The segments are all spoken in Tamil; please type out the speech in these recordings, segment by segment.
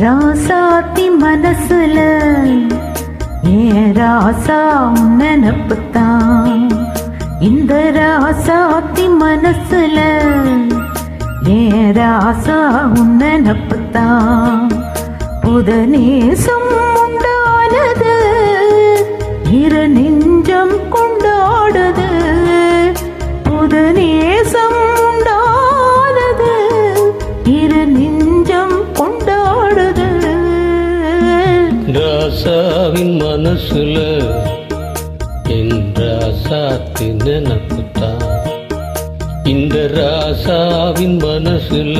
ராசாத்தி மனசுல ஏன் ராசா நினப்புத்தான். இந்த ராசாத்தி மனசுல ஏன் ராசா நினப்புத்தான். புத நேசம் உண்டானது இரு நெஞ்சம் கொண்டாடுது. புத நேசம் உண்டானது இரு நெஞ்சம் கொண்டாடுது. ராசாவின் மனசுல என் ராசாத்தி நினப்புத்தான். இந்த ராசாவின் மனசுல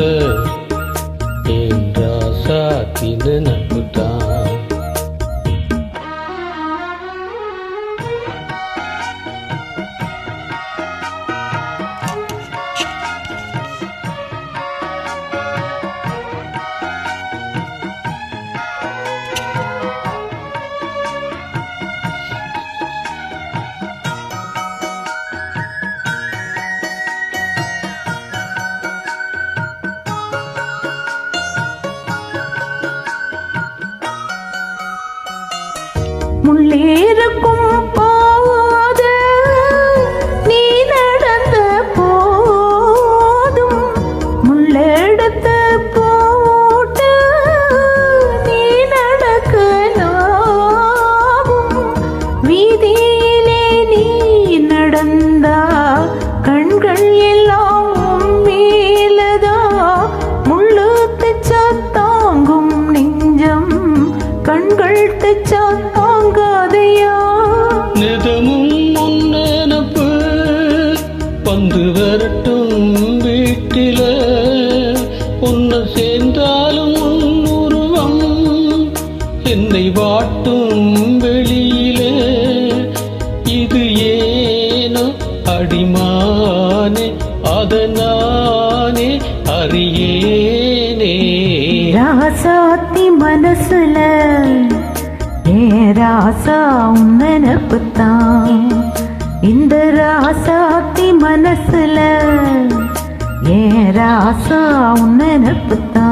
என் ராசாத்தி நினப்புத்தான். முள்ளேறுக்கும் போது நீ நடந்த போதும் முள்ளெடுத்து போட்டு நீ நடக்கலாகும். வீதியிலே நீ நடந்தா கண்கள் எல்லாம் மேலதா. முள்ளு தச்சா தாங்கும் நெஞ்சம் கண்கள் தச்சா தாங்காதையா. நிதமும் முன்னெனப்பு வந்து வரட்டும் வீட்டில. உன்னை சேர்ந்தாலும் உருவம் என்னை வாட்டும் வெளியிலே. இது ஏனோ அடிமானே அதனானே அறியேனே. ராசாத்தி மனசுல ஏன் ராசா நினப்புத்தான். இந்த ராசாத்தி மனசுல ஏன் ராசா நினப்புத்தான்.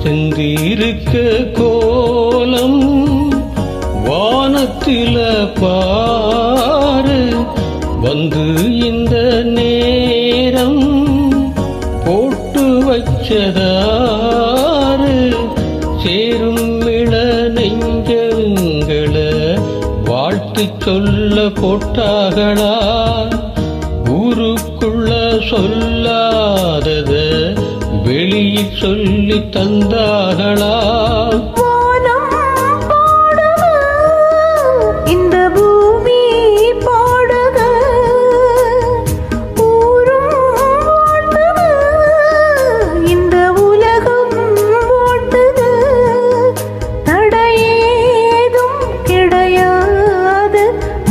செந்திருக்க கோலம் வானத்தில பாரு. வந்து இந்த நேரம் போட்டு வச்சதாரு. சேரும் இள நெஞ்சங்களை வாழ்த்து சொல்ல போட்டாகளா. ஊருக்குள்ள சொல்லாதத வெளியில் சொல்லி தந்தார்களா. இந்த பூமி பாடுக ஊரும் ஓட்டுக. இந்த உலகம் ஓட்டுது தடையேதும் கிடையாது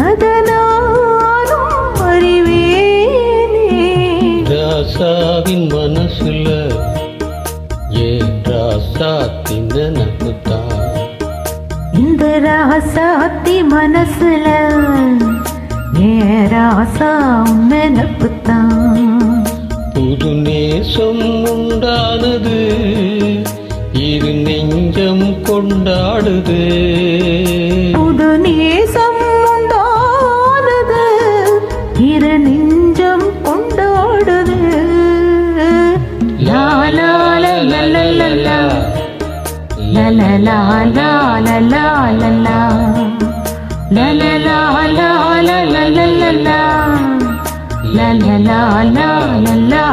அதனாலும் அறிவேனே. ராசாவின் மனசுல ஏன் ராசாத்தி நினப்புத்தான். இந்த ராசாத்தி மனசுல ஏன் ராசா நினப்புத்தான். புது நேசம் உண்டானது இரு நெஞ்சம் கொண்டாடுது. புது நேசம் உண்டானது இரு நெஞ்சம் கொண்டாடுது. லா லா லா லா லா லா லா லா லா லா லா லா லா லா la la la la la la la la la la la la la la la